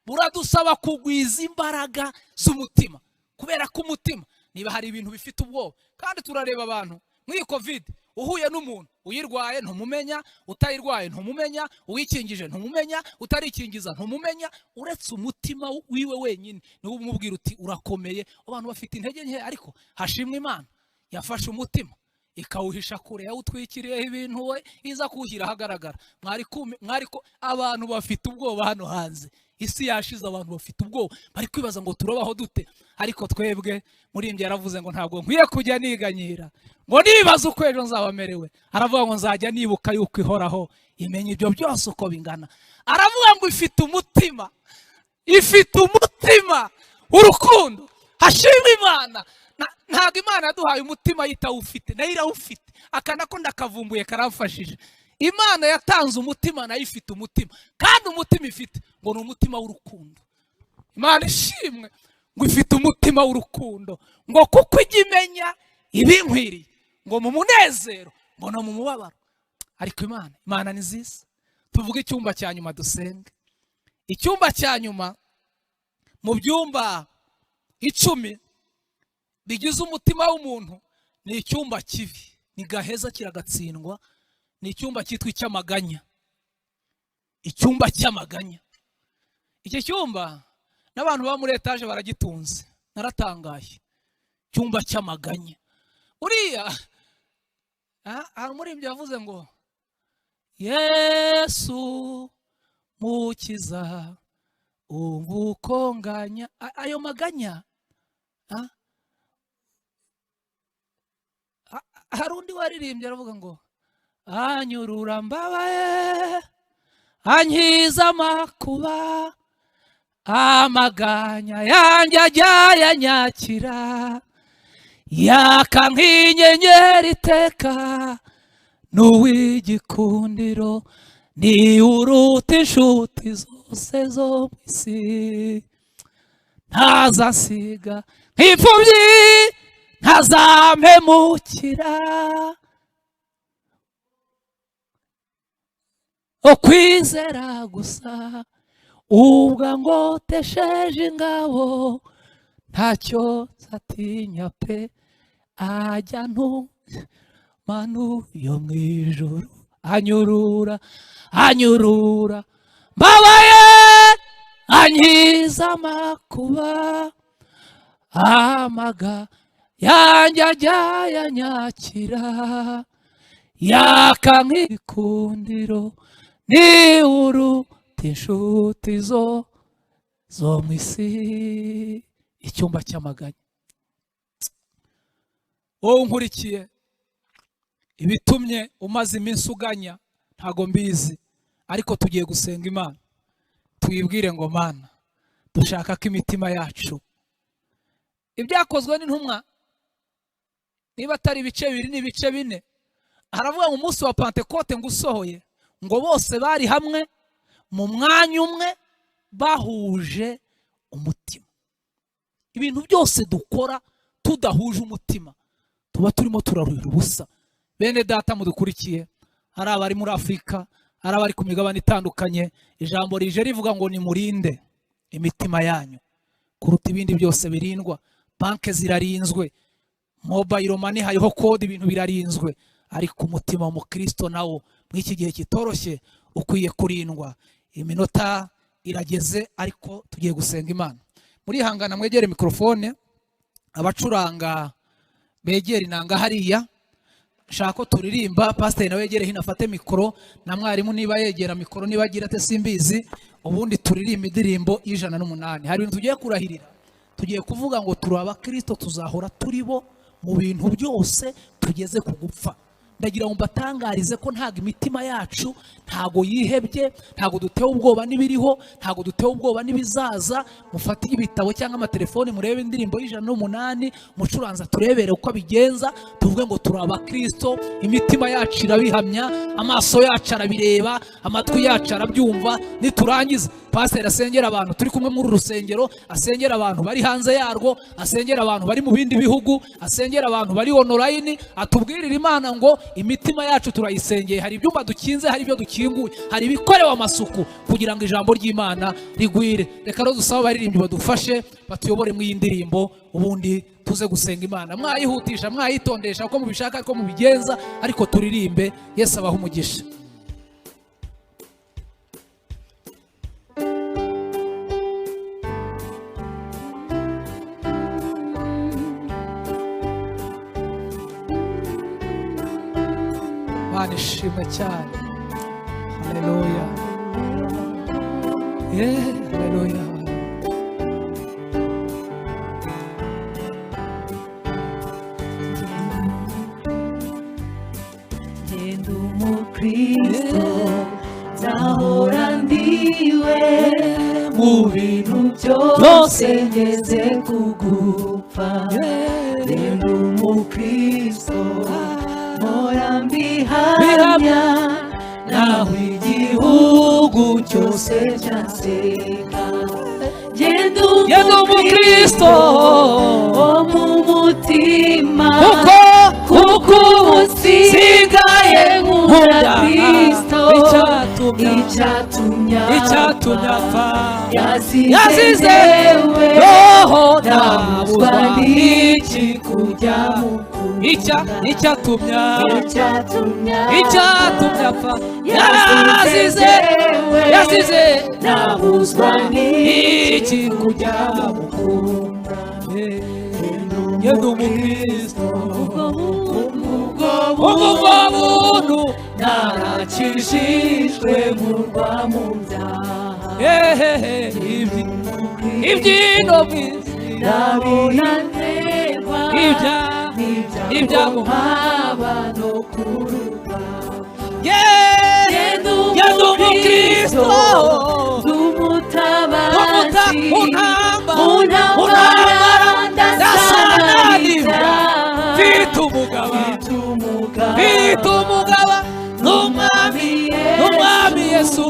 buradusaba kugwiza imbaraga z'umutima, kubera ko umutima niba hari ibintu bifite ubwoba. Kandi turareba abantu muri covid, uhuye n'umuntu uyirwaye ntumumenya, utayirwaye ntumumenya, uwikingije ntumumenya, utarikingiza ntumumenya, uretse umutima wiwe wenyine niwe umubwira uti urakomeye. Abantu bafite intege nke, ariko hashimwe Imana yafashe umutima ikawuhisha kure, yawutwikiriyeho ibintu we iza kuwushyira ahagaragara. Mwariko abantu bafite ubwoba hano hanze, isi yashize abantu bafite ubwoba, bari kwibaza ngo turabaho dute. Ariko twebwe murimbye yaravuze ngo ntabwo nkwiye kujya niganyira ngo nibaza uko ejo nzabamerewe. Aravuga ngo nzajya nibuka yuko ihoraho imenya ibyo byose uko bingana. Aravuga ngo ifite umutima, ifite umutima urukundo. Hashimwe Imana. Ntabwo Imana yaduhaye umutima yitawufite, nayo irawufite. Akana ko ndakavumbuye karamfashije. Imana yatanze umutima, nayo ifite umutima, kandi umutima ifite ngo ni umutima w'urukundo. Imana ishimwe ngo ifite umutima w'urukundo, ngo kuko ijya imenya ibinkwiriye, ngo mu munezero ngo no mu mubabaro. Ariko Imana ni nziza. Tuvuge icyumba cya nyuma dusenge. Icyumba cya nyuma mu byumba 10 bigize umutima w'umuntu ni icyumba kibi, ni gaheza kiragatsindwa, ni icyumba cyitwa icy'amaganya. Icyumba cy'amaganya, iki cyumba n'abantu ba muri etaje baragitunze, naratangaye. Icyumba cy'amaganya. Uriya hari umuririmbyi yavuze ngo Yesu mukiza umvukonganya. Ayo maganya hari undi waririmbye aravuga ngo anyurura mbabaye ankiza amakuba, amaganya yanjye ajya yanyakira, yaka nk'inyenyeri iteka, n'uw'igikundiro ni uruta inshuti zose zo mu isi. Ntazasiga nk'imfubyi, ntazampemukira, ukwizera gusa ubwo ngotesheje ingabo, ntacyo nzatinya pe, ajya ntumanuye mu ijuru. Anyurura anyurura mbabaye ankiza amakuba, amaga yanjye ajya yanyakira, yaka nk'igikundiro ni uruta inshuti zo mu isi. Icyumba cy'amaganya. Wowe unkurikiye, ibitumye umaze iminsi uganya ntago mbizi, ariko tugiye gusenga Imana. tuyibwire ngo Mana dushaka ko imitima yacu, ibyakozwe n'intumwa niba atari ibice 2 n'ibice 4, haravuga ngo umunsi wa Pentekote ngo usohoye ngo bose bari hamwe mu mwanya umwe bahuje umutima. Ibintu byose dukora tudahuje umutima tuba turimo turaruhira ubusa. Bene data mudukurikiye, hari abari muri Afrika, hari abari ku migabane itandukanye, ijambo rije rivuga ngo nimurinde imitima yanyu kuruta ibindi byose birindwa. Banke zirarinzwe, mobile money hariho code, ibintu birarinzwe, ariko umutima wa Kristo nawo mw'iki gihe kitoroshye ukwiye kurindwa. Iminota irageze, ariko tugiye gusenga Imana. Muri hangana mwegere mikrofone, abacuranga begere inanga hariya, shako turirimba. Pastor nawe yegere hino afate mikoro, na mwarimu niba yegera mikoro, niba agira ate simbizi, ubundi turirimba indirimbo y'108. Hari ibintu tugiye kurahirira, tugiye kuvuga ngo turi abakristo tuzahora turibo mu bintu byose tugeze ku gupfa. Ndagira ngo mbatangarize ko ntago imitima yacu ntago yihebye, ntago dutewe ubwoba n'ibiriho, ntago dutewe ubwoba n'ibizaza. Mufate ibitabo cyangwa amatelefoni murebe indirimbo y'108, mucuranza turebere uko abigenza, tuvuge ngo turi abakristo. Imitima yacu irabihamya, amaso yacu arabireba, amatwi yacu arabyumva. Niturangiza pastor asengera abantu turi kumwe muri urusengero, asengera abantu bari hanze yarwo, asengera abantu bari mu bindi bihugu, asengera abantu bari online, atubwirira Imana ngo imitima yacu turayisengeye. Hari ibyumba dukinze, hari ibyo dukinguye, hari ibikorewe amasuku kugira ngo ijambo ry'Imana rigwire. Reka rero dusaba abaririmbyi badufashe batuyobore mu y'indirimbo, ubundi tuze gusenga Imana. Mwayihutisha, mwayitondesha uko mubishaka, uko mubigenza, ariko turirimbe. Yesu abaha umugisha. Ishimwe cyane. Haleluya. Haleluya. Genda umukristo nzahora ndiwe mu bintu byose ngeze kugupfa. Genda umukristo mpora mbihamya, naho igihugu cyose cyaseka. Genda umukristo wo mu mutima, kuko usigaye nkunda Kristo. Icyatumye apfa yazize roho, ntabuzwa n'iki kujya mukunda. Icyatumye apfa yazize, ntabuzwa n'iki kujya mukunda. Genda umukristo ubwo buntu narakijijwe murwa mu byaha. Ibyino mwisi nabinanirwa, ibyamuhaba no kuruba. Genda umukristo umutabazi mu ntambara ndasanganira. Mfite umugaba n'umwami Yesu,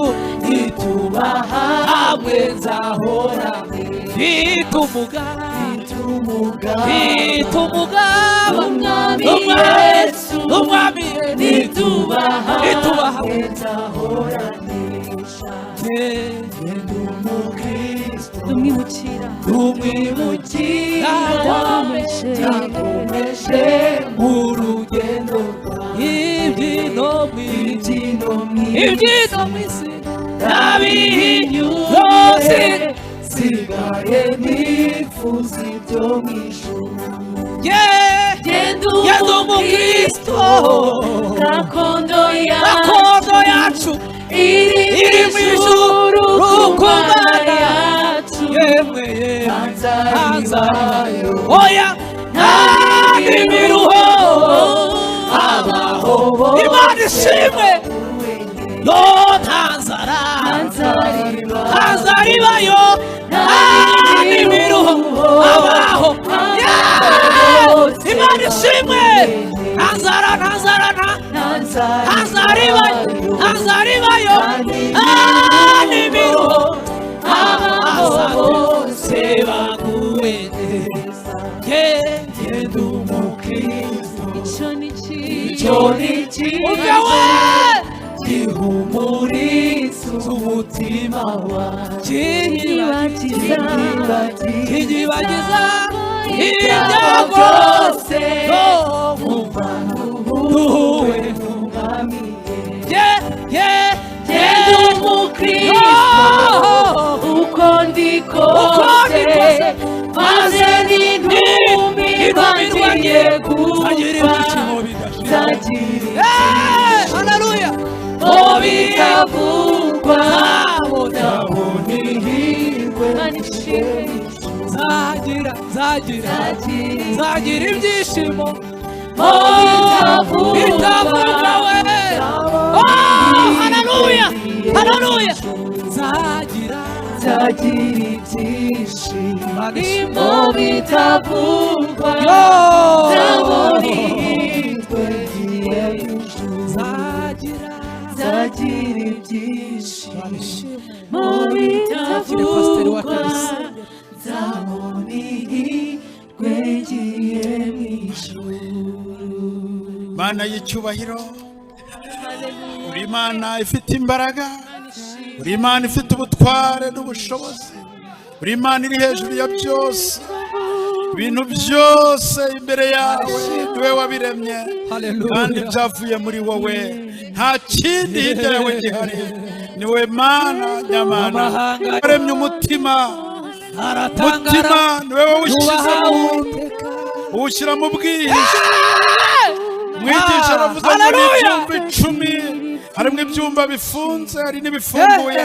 nituba hamwe nzahora. Mfite umugaba n'umwami Yesu, nituba hamwe nzahora. Genda umukristo tumwimukira, yakomeje mu rugendo ibyino mwisi nabihinyuze, sigaye nifuza ibyo mw'ijuru. Genda umukristo gakondo yacu iri mw'ijuru ku Mana yacu. Hanzayo oya nta n'imiruho abaho. Imana ishimwe. Yo nta nzara ntazaribayo nta n'imiruho abaho Imana ishimwe ntazaribayo nta n'imiruho abaho bose baguwe neza genda umukristo icyo ni cyiza gihumuriza umutima wawe kinyibagiza ibyago byose duhuwe n'umwami genda umukristo uko ndi kose maze n'intumbi bagiye gupfa zagira haleluya bitavugwa udabona ihirwe zagira ibyishimo bitavugwa we haleluya zagira ibyishimo bitavugwa udabona ihirwe zagira ibyishimo bitavugwa zabona ihirwe ngiye mu ijuru. Mana y'icyubahiro, uri Imana ifite imbaraga, uri Imana ifite ubutware n'ubushobozi, uri Imana iri hejuru ya byose, ibintu byose imbere yawe niwe wabiremye kandi byavuye muri wowe, nta kindi hirya yawe gihari, niwe Mana nyamana waremye umutima niwe wawushyize uwushyira mu bwihisho. Mwigisha aravuze ngo n'ibyumba 10 harimo ibyumba bifunze hari n'ibifunguye,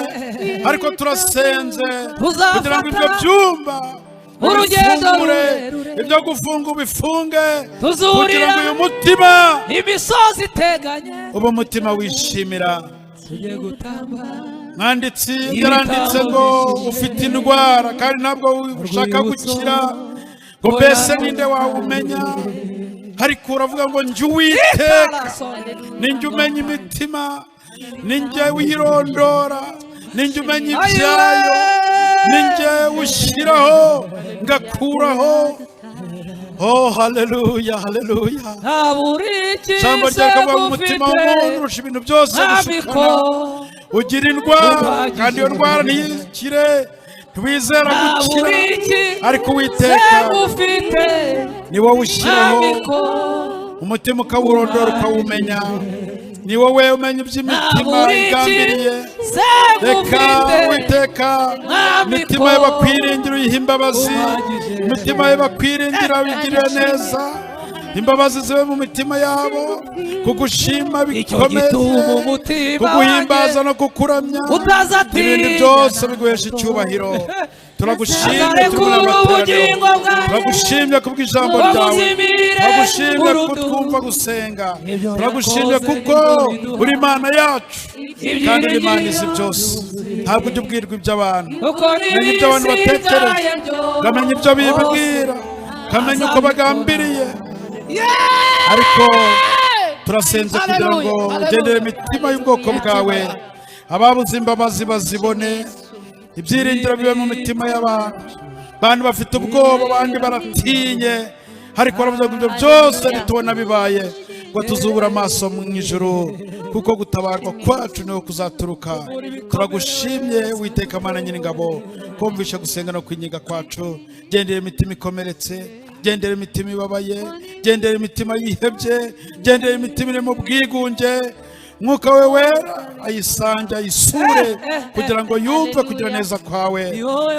ariko turasenze kugira ngo ibyo byumba urugendo ibyo gufunga ubifunge, kugira ngo uyu mutima imisozi iteganye ubu mutima wishimira. Mwanditsi yaranditse ngo ufite indwara kandi ntabwo ushaka gukira, ngo mbese ninde wawumenya? Ariko uravuga ngo njye Uwiteka ninjye umenya imitima, ninjye uyirondora, ninjye umenya ibyayo, ninjye ushyiraho ngakuraho. Oh haleluya haleluya. Ijambo ryakavuga ngo umutima w'umuntu urusha ibintu byose gushikana, ugira indwara kandi iyo ndwara ntiyikire, ntiwizera gukira, ariko Uwiteka ni wowe ushyiraho umutima ukawurondora ukawumenya, ni wowe umenya iby'imitima igambiriye. Reka Uwiteka imitima ye bakwiringira uyiha imbabazi, imitima ye bakwiringira wigirire neza, imbabazi zibe mu mitima yabo, kugushima bikomeye, kuguhimbaza no kukuramya, ibindi byose biguhesha icyubahiro. Turagushimye turagushimye kubw'ijambo ryawe, turagushimye kutwumva gusenga, turagushimye kuko uri Imana yacu kandi uri Imana izi byose. Ntabwo ujya ubwirwa iby'abantu, menya ibyo abantu batekereza, ukamenya ibyo bibwira, ukamenya uko bagambiriye. Ariko turasenze kugira ngo ugendere imitima y'ubwoko bwawe, ababuze imbabazi bazibone, ibyiringiro bibe mu mitima y'abantu. Abantu bafite ubwoba, abandi baratinye, ariko baravuga ngo ibyo byose nitubona bibaye ngo tuzubura amaso mu ijuru, kuko gutabarwa kwacu niho kuzaturuka. Turagushimye Uwiteka Mana Nyiringabo, kumvisha gusenga no kwinyiga kwacu. Gendera imitima ikomeretse, gendera imitima ibabaye, gendera imitima yihebye, gendera imitima iri mu bwigunge. Mwuka we wera ayisange, ayisure, kugira ngo yumve kugira neza kwawe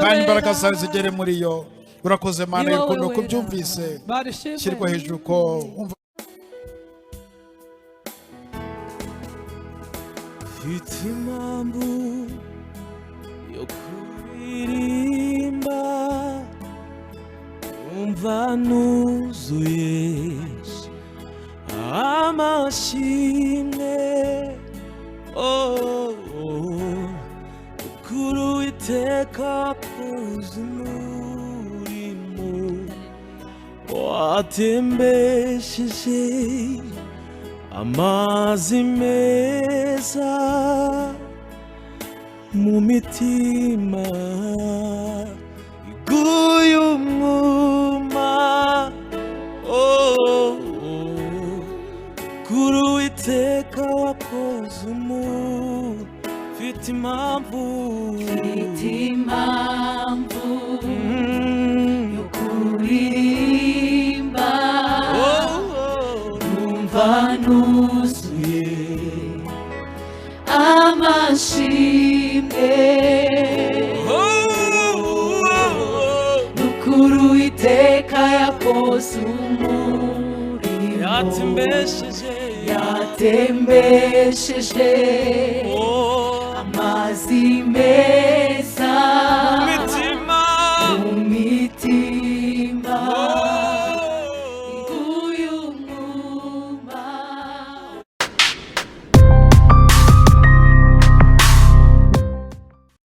kandi imbaraga zawe zigere muri yo. Urakoze Mana y'urukundo kubyumvise, shyirwa hejuru ko umva. Mfite impamvu yo kuririmba, umva nuzuye amashimwe, kuri Uwiteka akoze umurimo watembesheje amazi meza mu mitima iguye umwuma kuri Uwiteka wakoze umurimo mfite impamvu yo kuririmba numva nuzuye amashimwe nukuri Uwiteka yakoze umurimo yatembesheje amazi meza